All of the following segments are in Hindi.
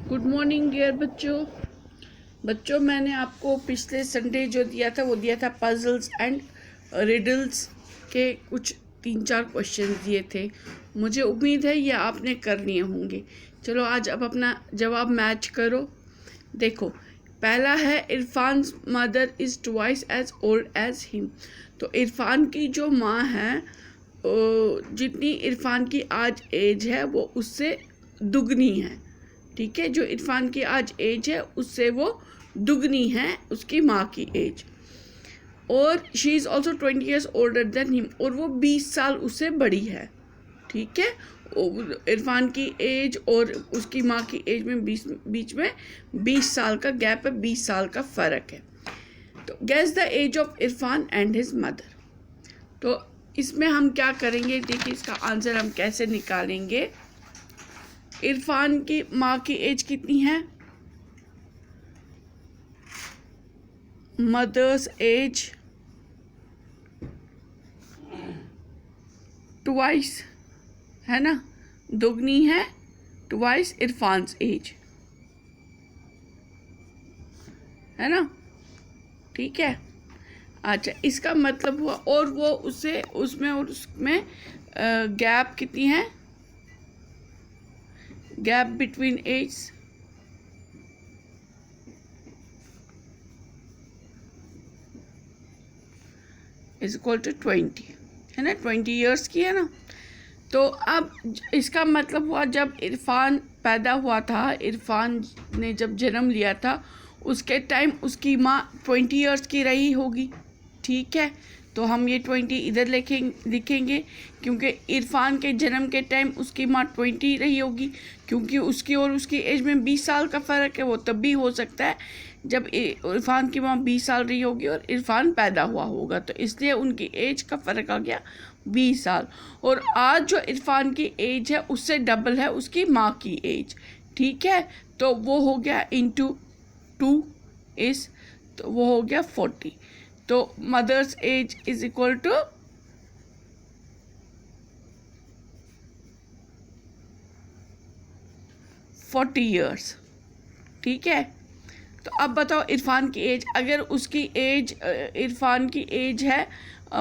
गुड मॉर्निंग डियर बच्चों मैंने आपको पिछले संडे जो दिया था वो दिया था पजल्स एंड रिडल्स के कुछ 3-4 क्वेश्चन दिए थे। मुझे उम्मीद है ये आपने कर लिए होंगे। चलो आज अब अपना जवाब मैच करो। देखो, पहला है Irfan mother is twice as old as him. तो इरफान की जो माँ है जितनी इरफान की आज एज है वो उससे दुगनी है। ठीक है, जो इरफान की आज एज है उससे वो दुगनी है उसकी माँ की एज। और she is also 20 years older than him, और वो 20 साल उससे बड़ी है। ठीक है, इरफान की एज और उसकी माँ की एज में बीच में 20 साल का गैप है, 20 साल का फ़र्क है। तो guess the age of Irfan and his mother. तो इसमें हम क्या करेंगे, देखिए इसका आंसर हम कैसे निकालेंगे। इरफान की माँ की एज कितनी है? मदर्स एज ट्वाइस है ना, दुगनी है ट्वाइस इरफान्स एज, है ना। ठीक है, अच्छा इसका मतलब हुआ, और वो उससे उसमें और उसमें गैप कितनी है? Gap between age is equal to 20, है ना, 20 ईयर्स की है ना। तो अब इसका मतलब हुआ जब इरफान पैदा हुआ था, इरफान ने जब जन्म लिया था उसके टाइम उसकी माँ 20 ईयर्स की रही होगी। ठीक है, तो हम ये 20 इधर लिखेंगे क्योंकि इरफान के जन्म के टाइम उसकी माँ 20 रही होगी, क्योंकि उसकी और उसकी एज में 20 साल का फ़र्क है। वो तब भी हो सकता है जब इरफान की माँ 20 साल रही होगी और इरफान पैदा हुआ होगा, तो इसलिए उनकी एज का फ़र्क आ गया 20 साल। और आज जो इरफान की एज है उससे डबल है उसकी माँ की एज। ठीक है, तो वो हो गया इंटू 2 इस, तो वो हो गया 40। तो mother's age is equal to 40 years. ठीक है, तो अब बताओ इरफान की एज, अगर उसकी एज इरफान की एज है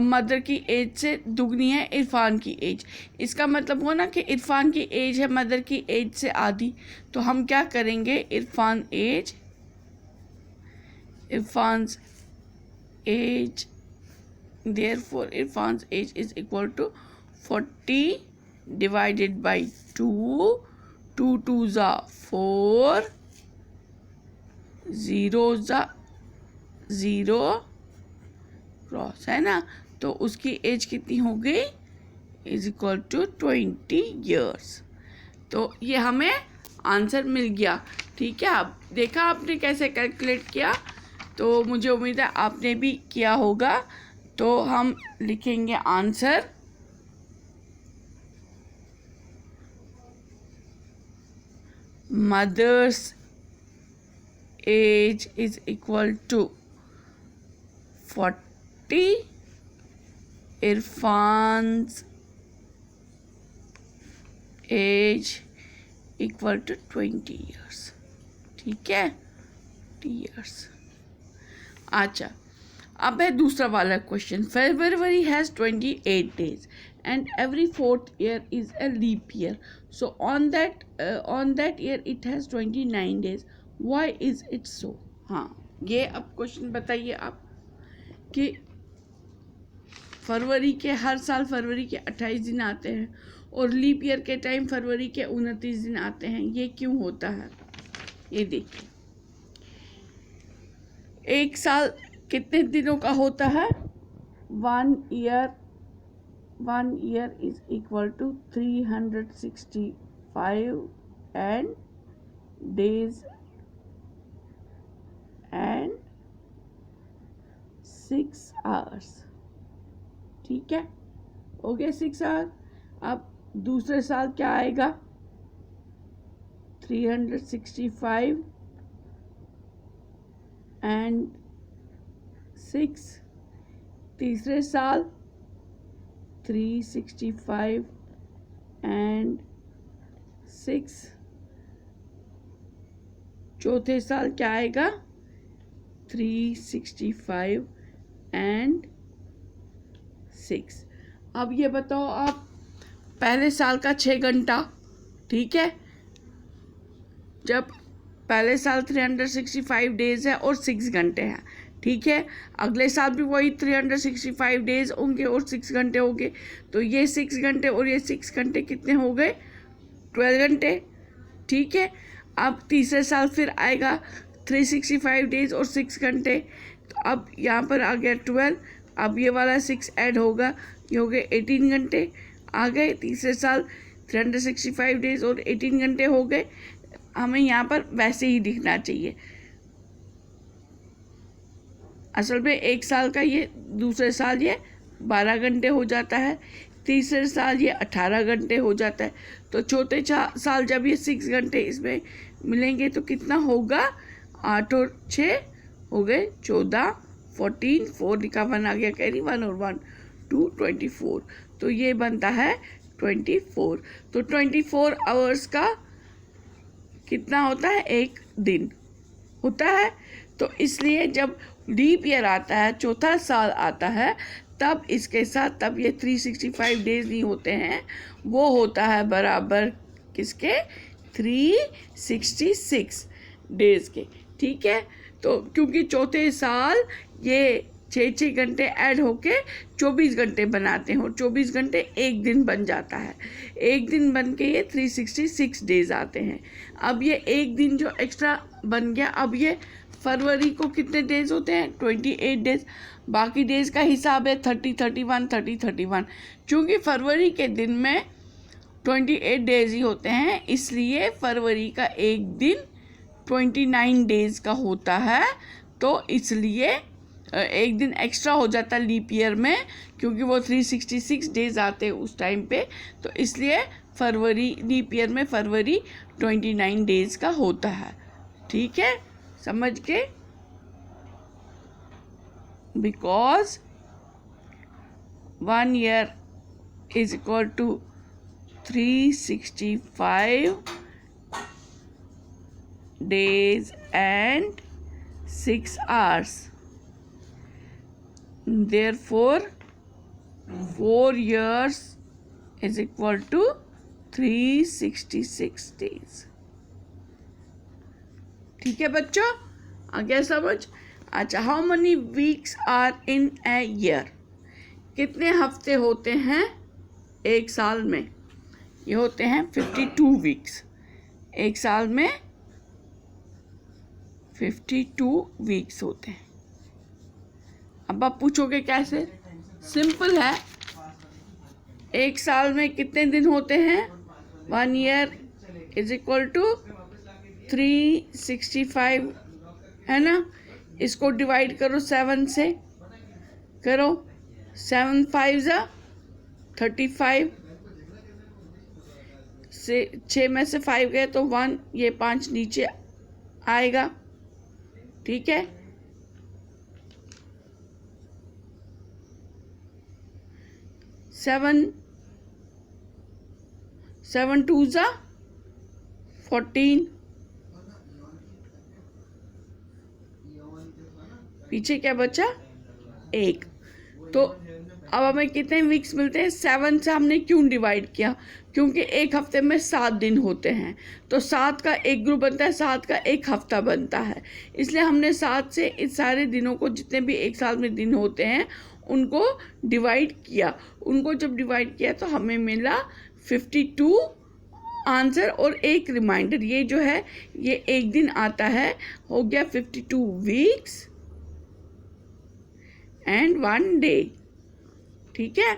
मदर की एज से दुगनी है इरफान की एज, इसका मतलब हुआ ना कि इरफान की एज है मदर की एज से आधी। तो हम क्या करेंगे, इरफान्स as therefore Irfan's age is equal to 40 divided by 2, 2 2s are 4, 0s are 0 cross, है ना। तो उसकी एज कितनी हो गई, इज इक्वल टू 20 ईयर्स। तो ये हमें आंसर मिल गया। ठीक है, अब देखा आपने कैसे कैलकुलेट किया, तो मुझे उम्मीद है आपने भी किया होगा। तो हम लिखेंगे answer mother's age is equal to 40, Irfan's age equal to 20 years. ठीक है, 20 ईयर्स। अच्छा, अब है दूसरा वाला question. February has 28 days and every fourth year is a leap year. So on that year it has 29 days. Why is it so? हाँ, ये अब क्वेश्चन बताइए आप कि फरवरी के हर साल फरवरी के 28 दिन आते हैं और लीप ईयर के टाइम फरवरी के 29 दिन आते हैं, ये क्यों होता है? ये देखिए, एक साल कितने दिनों का होता है? 1 year is equal to 365 and days and 6 hours। ठीक है, हो गया 6 hours। अब दूसरे साल क्या आएगा? 365 and 6। तीसरे साल 365 and 6। चौथे साल क्या आएगा 365 एंड 6। अब ये बताओ आप, पहले साल का 6 घंटा, ठीक है, जब पहले साल 365 डेज है और 6 घंटे हैं, ठीक है, अगले साल भी वही 365 डेज होंगे और 6 घंटे होंगे, तो ये 6 घंटे और ये 6 घंटे कितने हो गए 12 घंटे, ठीक है। अब तीसरे साल फिर आएगा 365 डेज और 6 घंटे, तो अब यहाँ पर आ गया 12, अब ये वाला 6 ऐड होगा, ये हो गए 18 घंटे आ गए। तीसरे साल 365 डेज और 18 घंटे हो गए। हमें यहाँ पर वैसे ही दिखना चाहिए, असल में एक साल का ये दूसरे साल ये 12 घंटे हो जाता है, तीसरे साल ये 18 घंटे हो जाता है। तो चौथे साल जब ये 6 घंटे इसमें मिलेंगे तो कितना होगा 8 और 6 हो गए 14, 14, 4 लिखा 1 आ गया कैरी 1 और 1 2 24, तो ये बनता है 24। तो 24 आवर्स का कितना होता है, एक दिन होता है। तो इसलिए जब लीप ईयर आता है, चौथा साल आता है, तब इसके साथ तब ये 365 डेज नहीं होते हैं, वो होता है बराबर किसके 366 डेज के, ठीक है। तो क्योंकि चौथे साल ये 6 घंटे ऐड होके 24 घंटे बनाते हैं और 24 घंटे एक दिन बन जाता है, एक दिन बन के ये 366 डेज आते हैं। अब ये एक दिन जो एक्स्ट्रा बन गया, अब ये फरवरी को कितने डेज होते हैं 28 डेज, बाकी डेज का हिसाब है 30, 31, 30, 31। चूँकि फरवरी के दिन में 28 डेज ही होते हैं, इसलिए फरवरी का एक दिन 29 डेज का होता है, तो इसलिए एक दिन एक्स्ट्रा हो जाता है लीप ईयर में, क्योंकि वो 366 डेज आते हैं उस टाइम पे, तो इसलिए फरवरी लीप ईयर में फरवरी 29 डेज का होता है, ठीक है, समझ के। Because 1 year is equal to 365 days and 6 hours. Therefore, 4 years is equal to 366 days. ठीक है बच्चों, आ गया समझ। अच्छा, how many weeks are in a year, कितने हफ्ते होते हैं एक साल में? ये होते हैं 52 वीक्स, एक साल में 52 वीक्स होते हैं। अब आप पूछोगे कैसे, सिंपल है, एक साल में कितने दिन होते हैं, 1 ईयर इज इक्वल टू 365, है ना। इसको डिवाइड करो 7 से, करो 7 5 35 से 6 में से 5 गए तो 1, ये 5 नीचे आएगा, ठीक है। 7 2 14, पीछे क्या बचा 1। तो अब हमें कितने वीक्स मिलते हैं, 7 से हमने क्यों डिवाइड किया, क्योंकि एक हफ्ते में 7 दिन होते हैं, तो 7 का एक ग्रुप बनता है, 7 का एक हफ्ता बनता है, इसलिए हमने 7 से इस सारे दिनों को, जितने भी एक साल में दिन होते हैं, उनको डिवाइड किया। उनको जब डिवाइड किया तो हमें मिला 52 आंसर और एक रिमाइंडर, ये जो है ये एक दिन आता है, हो गया 52 वीक्स एंड 1 डे, ठीक है।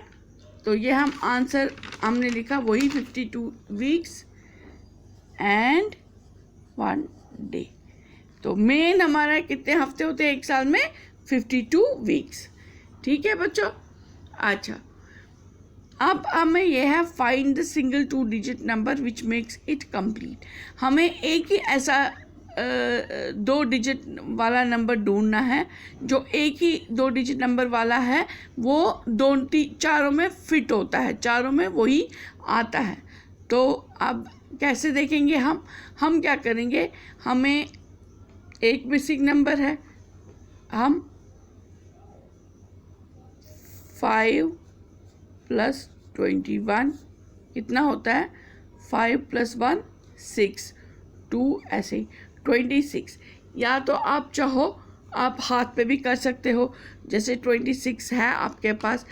तो ये हम आंसर हमने लिखा वही 52 वीक्स एंड 1 डे। तो मेन हमारा कितने हफ्ते होते हैं एक साल में, 52 वीक्स, ठीक है बच्चों। अच्छा, अब हमें यह है find the single 2 digit number which makes it complete. हमें एक ही ऐसा 2 डिजिट वाला नंबर ढूंढना है जो एक ही 2 डिजिट नंबर वाला है, वो चारों में फिट होता है, चारों में वही आता है। तो अब कैसे देखेंगे हम क्या करेंगे, हमें एक बेसिक नंबर है, हम 5 + 21 कितना होता है, 5 + 1 6, 2 ऐसे ही 26। या तो आप चाहो आप हाथ पे भी कर सकते हो, जैसे 26 है आपके पास,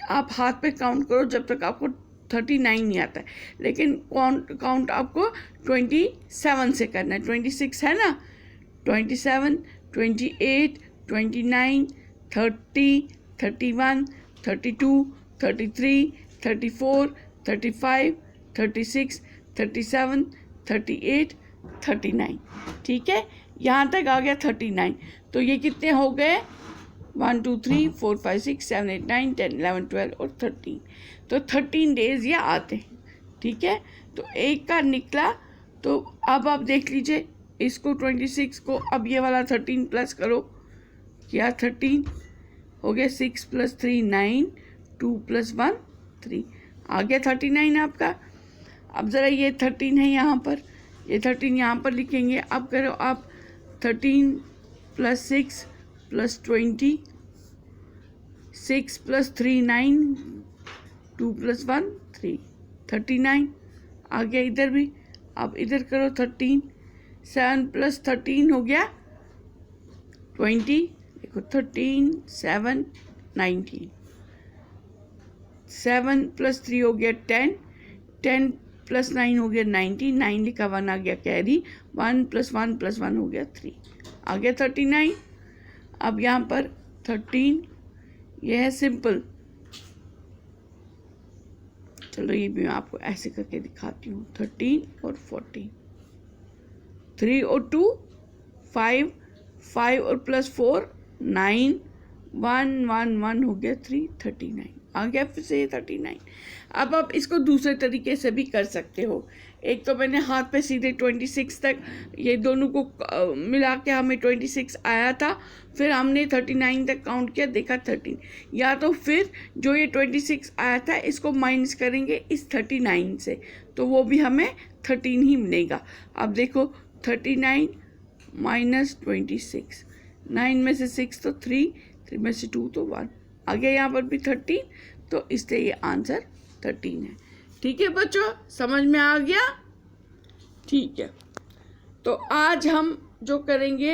आप हाथ पे काउंट करो जब तक आपको 39 नहीं आता है, लेकिन काउंट आपको 27 से करना है। 26 है ना, 27, 28, 29, 30, 31, 32, 33, 34, 35, 36, 37, 38, 39। ठीक है, यहाँ तक आ गया 39। तो ये कितने हो गए, 1 2 3 4 5 6 7 8 9 10 11 12 और 13। तो 13 डेज ये आते हैं। ठीक है, तो एक का निकला। तो अब आप देख लीजिए इसको 26 को, अब ये वाला 13 प्लस करो, क्या 13 हो गया, 6 + 3 9, 2 + 1 3, आ गया 39 आपका। अब ज़रा ये 13 है यहाँ पर, ये 13 यहाँ पर लिखेंगे। अब करो आप 13 + 6 + 20, 6 + 3 9, 2 + 1 3, 39 आ गया इधर भी। अब इधर करो 13, 7 + 13 हो गया 20, देखो 13 7 19, 7 + 3 हो गया 10, 10 + 9 हो गया 90, 9 लिखा 1 आ गया कैरी, 1 + 1 + 1 हो गया 3, आ गया 39। अब यहाँ पर 13, यह है सिंपल। चलो ये भी मैं आपको ऐसे करके दिखाती हूँ, 13 और 14, 3 और 2 5, 5 और +4 9, 1 1 1 हो गया 3, 39 आ गया फिर से 39। अब आप इसको दूसरे तरीके से भी कर सकते हो। एक तो मैंने हाथ पे सीधे 26 तक, ये दोनों को मिला के हमें 26 आया था, फिर हमने 39 तक काउंट किया, देखा 13। या तो फिर जो ये 26 आया था इसको माइनस करेंगे इस 39 से, तो वो भी हमें 13 ही मिलेगा। अब देखो 39 - 26, 9 में से 6 तो 3, 3 में से 2 तो 1, आ गया यहाँ पर भी 13, तो इसलिए ये आंसर 13 है। ठीक है बच्चों, समझ में आ गया? ठीक है, तो आज हम जो करेंगे,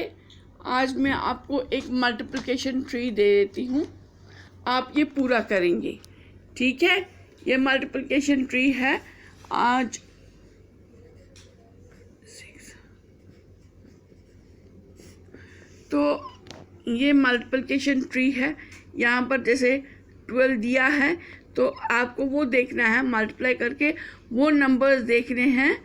आज मैं आपको एक मल्टीप्लिकेशन ट्री दे देती हूँ, आप ये पूरा करेंगे। ठीक है, ये मल्टीप्लिकेशन ट्री है आज। तो ये मल्टीप्लिकेशन ट्री है, यहाँ पर जैसे 12 दिया है तो आपको वो देखना है, मल्टीप्लाई करके वो नंबर्स देखने हैं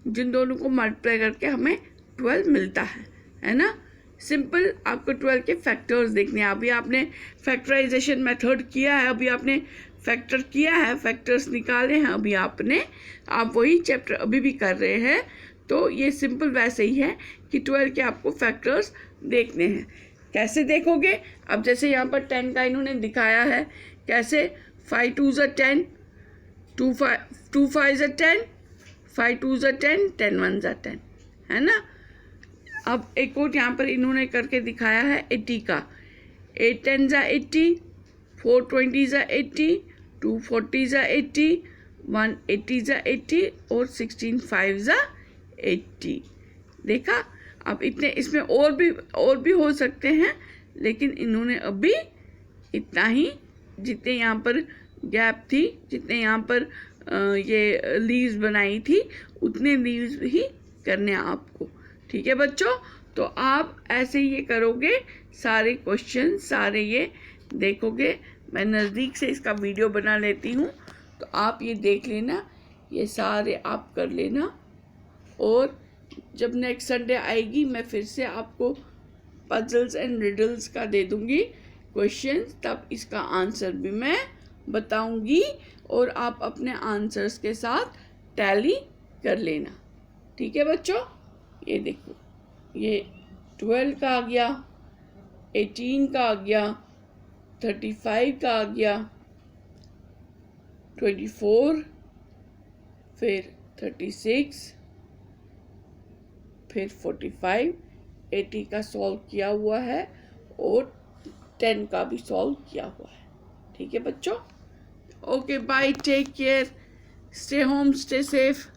जिन दोनों को मल्टीप्लाई करके हमें 12 मिलता है ना। सिंपल आपको 12 के फैक्टर्स देखने हैं। अभी आपने फैक्टराइजेशन मेथड किया है, अभी आपने फैक्टर किया है, फैक्टर्स निकाले हैं अभी आप वही चैप्टर अभी भी कर रहे हैं। तो ये सिंपल वैसे ही है कि 12 के आपको फैक्टर्स देखने हैं। कैसे देखोगे? अब जैसे यहाँ पर 10 का इन्होंने दिखाया है, कैसे 5 2 = 10, 2 5 = 10, 5 2 = 10, 10 1 = 10, है ना। अब एक और यहाँ पर इन्होंने करके दिखाया है 80 का, 8 10 = 80, 4 20 = 80, 2 40 = 80, 1 80 = 80 और 16 5 = 80। देखा, अब इतने इसमें और भी हो सकते हैं, लेकिन इन्होंने अभी इतना ही, जितने यहाँ पर गैप थी, जितने यहाँ पर ये लीव्स बनाई थी, उतने लीव्स ही करने हैं आपको। ठीक है बच्चों, तो आप ऐसे ये करोगे, सारे क्वेश्चन सारे ये देखोगे। मैं नज़दीक से इसका वीडियो बना लेती हूँ, तो आप ये देख लेना, ये सारे आप कर लेना। और जब नेक्स्ट संडे आएगी मैं फिर से आपको पजल्स एंड रिडल्स का दे दूँगी क्वेश्चंस, तब इसका आंसर भी मैं बताऊँगी और आप अपने आंसर्स के साथ टैली कर लेना। ठीक है बच्चों, ये देखो, ये 12 का आ गया, 18 का आ गया, 35 का आ गया, 24, फिर 36, फिर 45, 80 का सॉल्व किया हुआ है और 10 का भी सॉल्व किया हुआ है। ठीक है बच्चों, okay bye, take care, stay home, stay safe.